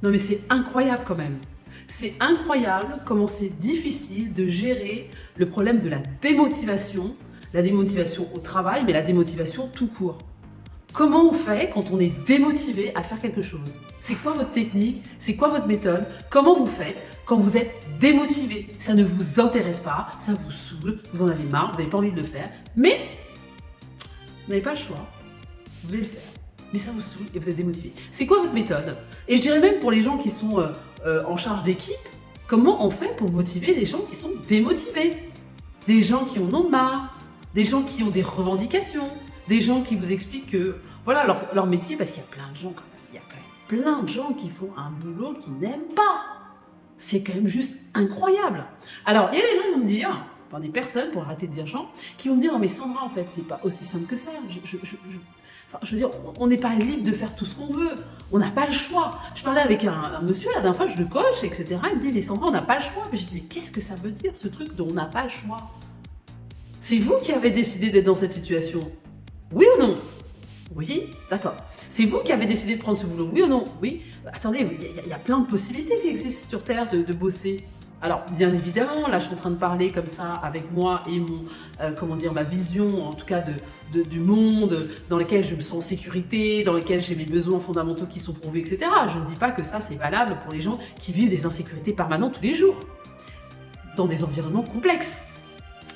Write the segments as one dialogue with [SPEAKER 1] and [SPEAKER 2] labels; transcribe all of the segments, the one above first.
[SPEAKER 1] Non mais c'est incroyable quand même. C'est incroyable comment c'est difficile de gérer le problème de la démotivation au travail, mais la démotivation tout court. Comment on fait quand on est démotivé à faire quelque chose? C'est quoi votre technique? C'est quoi votre méthode? Comment vous faites quand vous êtes démotivé? Ça ne vous intéresse pas, ça vous saoule, vous en avez marre, vous n'avez pas envie de le faire, mais vous n'avez pas le choix, vous voulez le faire, mais ça vous saoule et vous êtes démotivé. C'est quoi votre méthode? Et je dirais même pour les gens qui sont en charge d'équipe, comment on fait pour motiver des gens qui sont démotivés? Des gens qui en ont marre, des gens qui ont des revendications, des gens qui vous expliquent que voilà leur métier, parce qu'il y a plein de gens quand même, il y a quand même plein de gens qui font un boulot qu'ils n'aiment pas. C'est quand même juste incroyable. Alors, il y a des gens qui vont me dire, enfin des personnes, pour arrêter de dire gens, qui vont me dire, non mais Sandra, en fait, c'est pas aussi simple que ça. Je veux dire, on n'est pas libre de faire tout ce qu'on veut. On n'a pas le choix. Je parlais avec un monsieur, la dernière fois, je le coach, etc. Il me dit, mais Sandra, on n'a pas le choix. Mais je dis, mais qu'est-ce que ça veut dire, ce truc dont on n'a pas le choix? C'est vous qui avez décidé d'être dans cette situation. Oui ou non? Oui, d'accord. C'est vous qui avez décidé de prendre ce boulot, oui ou non? Oui. Attendez, il y a plein de possibilités qui existent sur Terre de bosser. Alors, bien évidemment, là, je suis en train de parler comme ça avec moi et ma vision, en tout cas, du monde dans lequel je me sens en sécurité, dans lequel j'ai mes besoins fondamentaux qui sont prouvés, etc. Je ne dis pas que ça, c'est valable pour les gens qui vivent des insécurités permanentes tous les jours, dans des environnements complexes.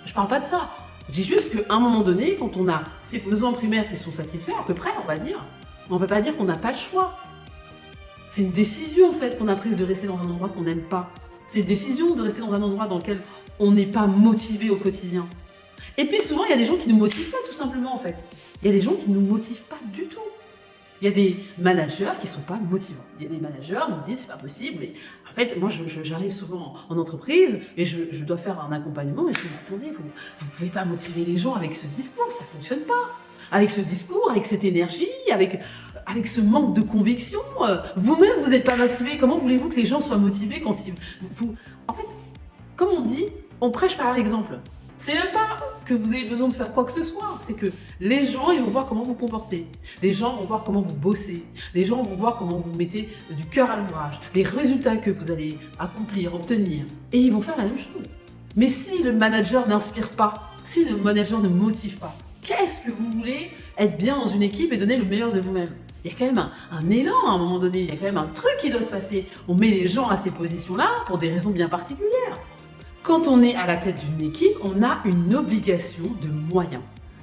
[SPEAKER 1] Je parle pas de ça. Je dis juste qu'à un moment donné, quand on a ces besoins primaires qui sont satisfaits, à peu près, on va dire, on ne peut pas dire qu'on n'a pas le choix. C'est une décision, en fait, qu'on a prise de rester dans un endroit qu'on n'aime pas. C'est une décision de rester dans un endroit dans lequel on n'est pas motivé au quotidien. Et puis souvent, il y a des gens qui ne nous motivent pas, tout simplement, en fait. Il y a des gens qui ne nous motivent pas du tout. Il y a des managers qui ne sont pas motivants. Il y a des managers qui me disent, c'est pas possible, mais en fait, moi, j'arrive souvent en entreprise et je dois faire un accompagnement et je dis, mais attendez, vous ne pouvez pas motiver les gens avec ce discours, ça ne fonctionne pas. Avec ce discours, avec cette énergie, avec ce manque de conviction, vous-même, vous n'êtes pas motivé. Comment voulez-vous que les gens soient motivés quand ils... En fait, comme on dit, on prêche par l'exemple. C'est même pas que vous avez besoin de faire quoi que ce soit, c'est que les gens, ils vont voir comment vous comportez. Les gens vont voir comment vous bossez. Les gens vont voir comment vous mettez du cœur à l'ouvrage, les résultats que vous allez accomplir, obtenir. Et ils vont faire la même chose. Mais si le manager n'inspire pas, si le manager ne motive pas, qu'est-ce que vous voulez être bien dans une équipe et donner le meilleur de vous-même? Il y a quand même un élan à un moment donné, il y a quand même un truc qui doit se passer. On met les gens à ces positions-là pour des raisons bien particulières. Quand on est à la tête d'une équipe, on a une obligation de moyens.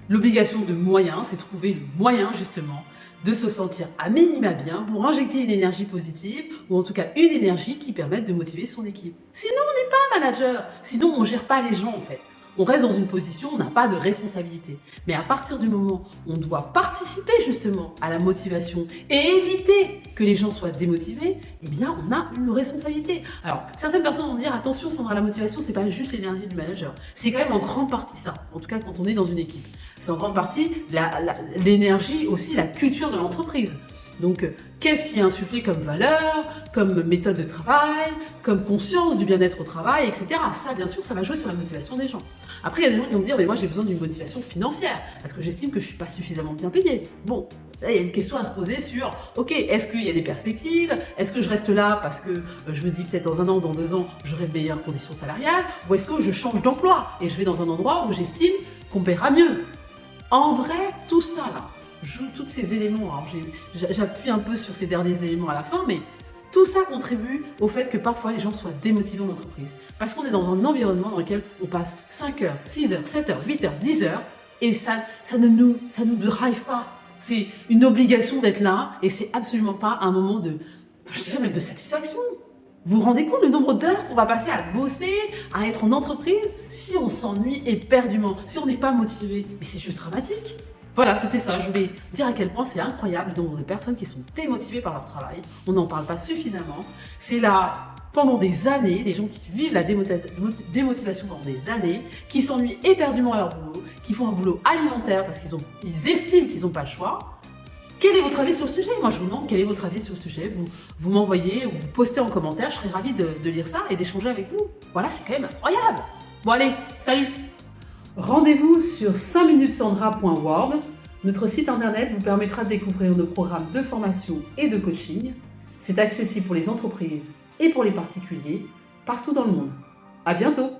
[SPEAKER 1] L'obligation de moyens, c'est trouver le moyen justement de se sentir à minima bien pour injecter une énergie positive ou en tout cas une énergie qui permette de motiver son équipe. Sinon, on n'est pas manager, sinon on ne gère pas les gens en fait. On reste dans une position où on n'a pas de responsabilité. Mais à partir du moment où on doit participer justement à la motivation et éviter que les gens soient démotivés, eh bien on a une responsabilité. Alors certaines personnes vont dire attention, Sandra, la motivation c'est pas juste l'énergie du manager. C'est quand même en grande partie ça, en tout cas quand on est dans une équipe. C'est en grande partie l'énergie aussi, la culture de l'entreprise. Donc, qu'est-ce qui est insufflé comme valeur, comme méthode de travail, comme conscience du bien-être au travail, etc. Ça, bien sûr, ça va jouer sur la motivation des gens. Après, il y a des gens qui vont me dire, mais moi, j'ai besoin d'une motivation financière, parce que j'estime que je ne suis pas suffisamment bien payé. Bon, là, il y a une question à se poser sur, ok, est-ce qu'il y a des perspectives? Est-ce que je reste là parce que je me dis peut-être dans 1 an ou dans 2 ans, j'aurai de meilleures conditions salariales? Ou est-ce que je change d'emploi et je vais dans un endroit où j'estime qu'on paiera mieux? En vrai, tout ça, là, joue tous ces éléments. Alors j'appuie un peu sur ces derniers éléments à la fin, mais tout ça contribue au fait que parfois les gens soient démotivés en entreprise. Parce qu'on est dans un environnement dans lequel on passe 5 heures, 6 heures, 7 heures, 8 heures, 10 heures, et ça ne nous drive pas. C'est une obligation d'être là, et c'est absolument pas un moment je dirais même de satisfaction. Vous vous rendez compte du nombre d'heures qu'on va passer à bosser, à être en entreprise, si on s'ennuie éperdument, si on n'est pas motivé? Mais c'est juste dramatique. Voilà, c'était ça. Je voulais dire à quel point c'est incroyable le nombre de personnes qui sont démotivées par leur travail. On n'en parle pas suffisamment. C'est là, pendant des années, des gens qui vivent la démotivation pendant des années, qui s'ennuient éperdument à leur boulot, qui font un boulot alimentaire parce qu'ils estiment qu'ils n'ont pas le choix. Quel est votre avis sur le sujet? Moi, je vous demande quel est votre avis sur le sujet. Vous m'envoyez ou vous postez en commentaire. Je serais ravie de lire ça et d'échanger avec vous. Voilà, c'est quand même incroyable. Bon, allez, salut! Rendez-vous sur 5minutesandra.world. Notre site internet vous permettra de découvrir nos programmes de formation et de coaching. C'est accessible pour les entreprises et pour les particuliers partout dans le monde. À bientôt!